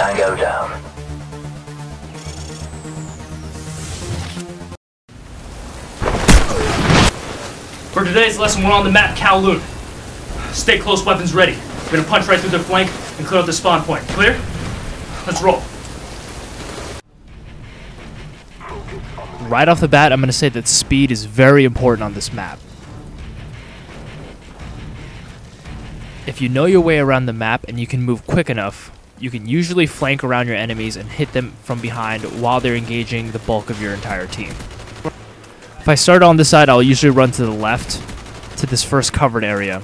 Tango down. For today's lesson, we're on the map Kowloon. Stay close, weapons ready. We're gonna punch right through their flank and clear out the spawn point. Clear? Let's roll. Right off the bat, I'm gonna say that speed is very important on this map. If you know your way around the map and you can move quick enough, you can usually flank around your enemies and hit them from behind while they're engaging the bulk of your entire team. If I start on this side, I'll usually run to the left to this first covered area.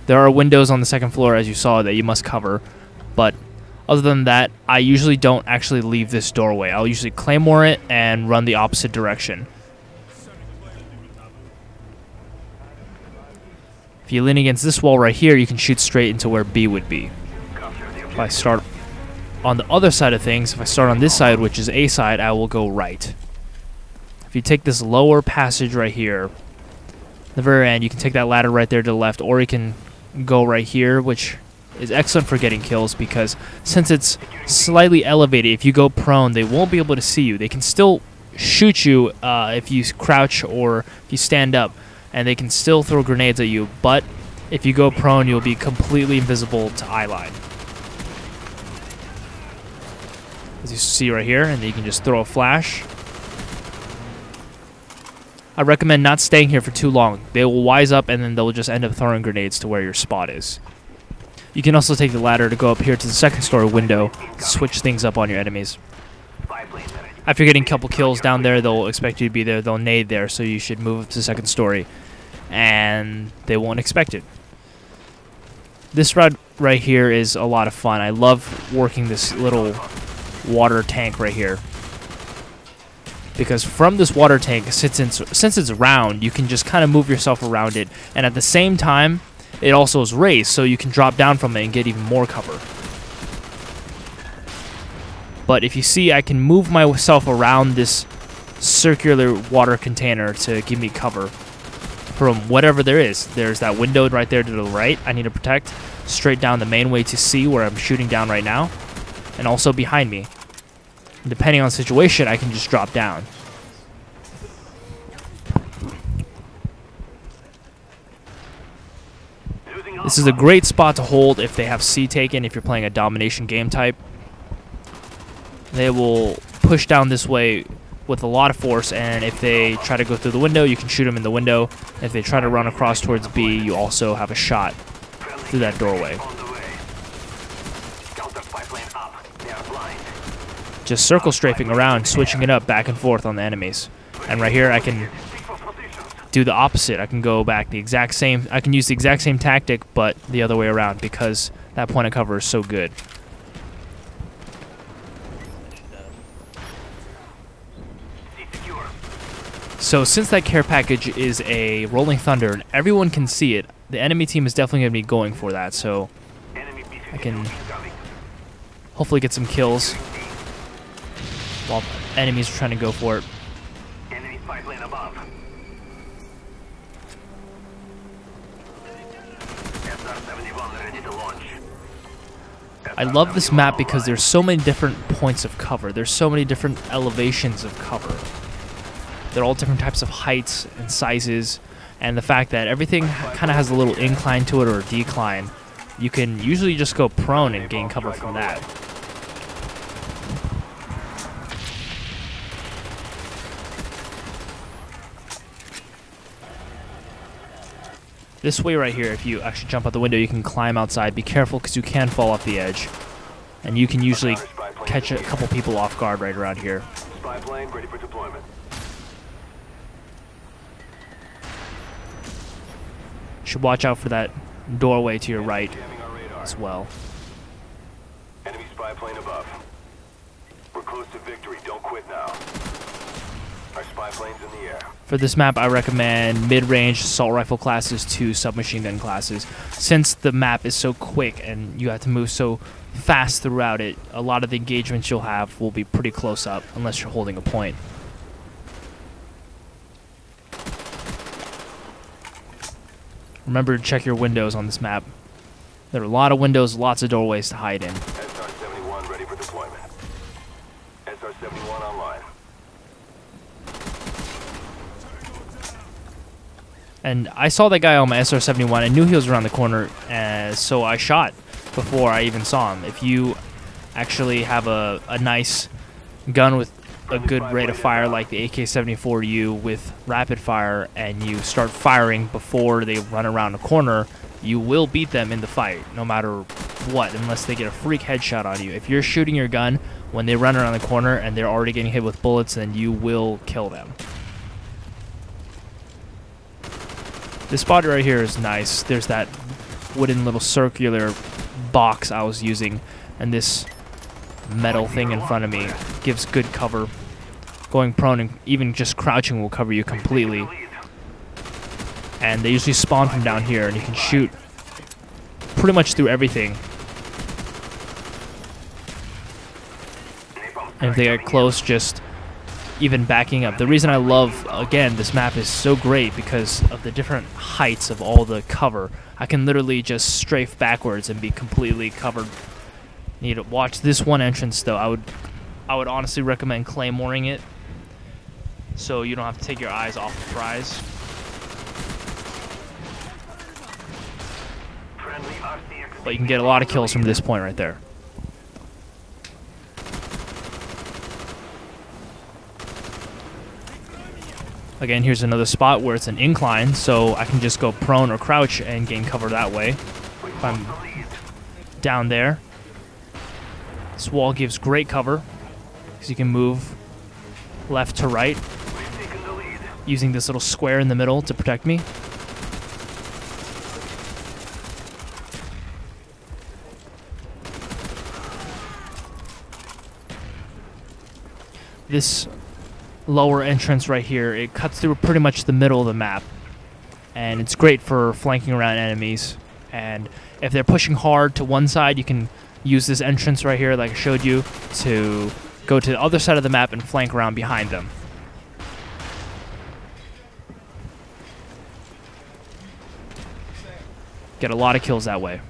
There are windows on the second floor, as you saw, that you must cover, but other than that, I usually don't actually leave this doorway. I'll usually claymore it and run the opposite direction. If you lean against this wall right here, you can shoot straight into where B would be. If I start on the other side of things, if I start on this side, which is A side, I will go right. If you take this lower passage right here, the very end, you can take that ladder right there to the left, or you can go right here, which is excellent for getting kills because since it's slightly elevated, if you go prone, they won't be able to see you. They can still shoot you if you crouch or if you stand up, and they can still throw grenades at you, but if you go prone, you'll be completely invisible to eyeline. As you see right here, and then you can just throw a flash. I recommend not staying here for too long. They will wise up and then they'll just end up throwing grenades to where your spot is. You can also take the ladder to go up here to the second story window to switch things up on your enemies. After getting a couple kills down there, they'll expect you to be there. They'll nade there, so you should move up to the second story and they won't expect it. This route right here is a lot of fun. I love working this little water tank right here, because from this water tank, since it's round, you can just kind of move yourself around it, and at the same time, it also is raised, so you can drop down from it and get even more cover. But if you see, I can move myself around this circular water container to give me cover from whatever there is. There's that window right there to the right I need to protect, straight down the main way to C where I'm shooting down right now, and also behind me. Depending on the situation, I can just drop down. This is a great spot to hold if they have C taken, if you're playing a domination game type. They will push down this way with a lot of force, and if they try to go through the window, you can shoot them in the window. If they try to run across towards B, you also have a shot through that doorway. Just circle strafing around, switching it up back and forth on the enemies. And right here I can do the opposite. I can go back the exact same, I can use the exact same tactic but the other way around because that point of cover is so good. So since that care package is a Rolling Thunder and everyone can see it, the enemy team is definitely going to be going for that, so I can hopefully get some kills while enemies are trying to go for it. Enemy spy plane above. SR-71 ready to launch. I love this map because there's so many different points of cover. There's so many different elevations of cover. They're all different types of heights and sizes, and the fact that everything kind of has a little incline to it or a decline, you can usually just go prone and gain cover from that. This way right here, if you actually jump out the window, you can climb outside. Be careful because you can fall off the edge. And you can usually catch a couple people off guard right around here. Spy plane ready for deployment. Should watch out for that doorway to your right as well. Enemy spy plane above. We're close to victory. Don't quit now. Our spy plane's in the air. For this map, I recommend mid-range assault rifle classes to submachine gun classes. Since the map is so quick and you have to move so fast throughout it, a lot of the engagements you'll have will be pretty close up unless you're holding a point. Remember to check your windows on this map. There are a lot of windows, lots of doorways to hide in. SR-71 ready for And I saw that guy on my SR-71. I knew he was around the corner, so I shot before I even saw him. If you actually have a nice gun with a good rate of fire like the AK-74U with rapid fire, and you start firing before they run around the corner, you will beat them in the fight no matter what, unless they get a freak headshot on you. If you're shooting your gun when they run around the corner and they're already getting hit with bullets, then you will kill them. This spot right here is nice. There's that wooden little circular box I was using, and this metal thing in front of me gives good cover. Going prone and even just crouching will cover you completely. And they usually spawn from down here, and you can shoot pretty much through everything. And if they get close, just even backing up. The reason I love, again, this map is so great because of the different heights of all the cover. I can literally just strafe backwards and be completely covered. Need to watch this one entrance though. I would honestly recommend claymoring it, so you don't have to take your eyes off the prize. But you can get a lot of kills from this point right there. Again, here's another spot where it's an incline, so I can just go prone or crouch and gain cover that way. If I'm down there, this wall gives great cover because you can move left to right using this little square in the middle to protect me. This lower entrance right here, it cuts through pretty much the middle of the map, and it's great for flanking around enemies. And if they're pushing hard to one side, you can use this entrance right here like I showed you to go to the other side of the map and flank around behind them. Get a lot of kills that way.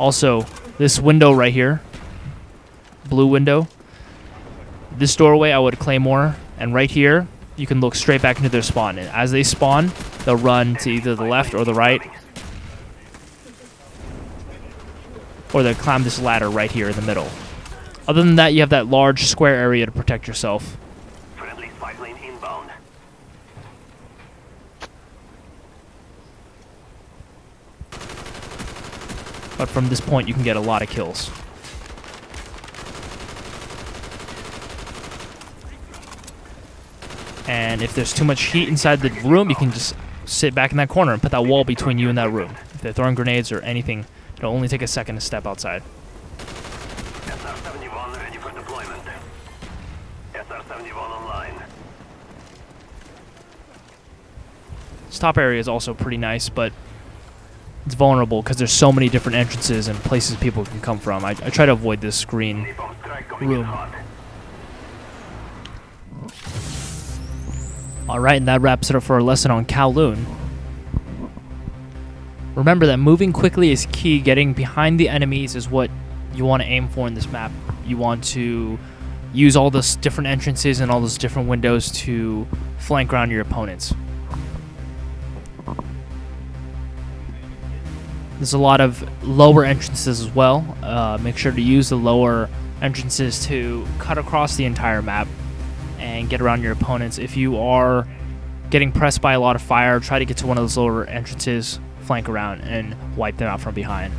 Also, this window right here, blue window, this doorway I would claymore, and right here you can look straight back into their spawn. And as they spawn, they'll run to either the left or the right, or they'll climb this ladder right here in the middle. Other than that, you have that large square area to protect yourself. Friendly spy plane inbound. But from this point, you can get a lot of kills. And if there's too much heat inside the room, you can just sit back in that corner and put that wall between you and that room. If they're throwing grenades or anything, it'll only take a second to step outside. SR-71 ready for deployment. SR-71 online. This top area is also pretty nice, but it's vulnerable because there's so many different entrances and places people can come from. I try to avoid this green room. Alright, and that wraps it up for our lesson on Kowloon. Remember that moving quickly is key. Getting behind the enemies is what you want to aim for in this map. You want to use all those different entrances and all those different windows to flank around your opponents. There's a lot of lower entrances as well. Make sure to use the lower entrances to cut across the entire map and get around your opponents. If you are getting pressed by a lot of fire, try to get to one of those lower entrances, flank around, and wipe them out from behind.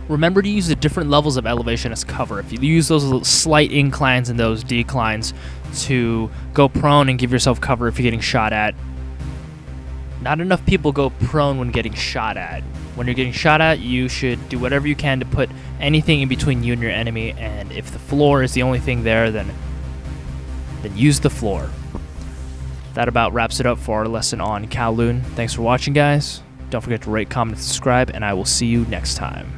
Remember to use the different levels of elevation as cover. If you use those little slight inclines and those declines to go prone and give yourself cover if you're getting shot at. Not enough people go prone when getting shot at. When you're getting shot at, you should do whatever you can to put anything in between you and your enemy, and if the floor is the only thing there, then use the floor. That about wraps it up for our lesson on Kowloon. Thanks for watching, guys. Don't forget to rate, comment, and subscribe, and I will see you next time.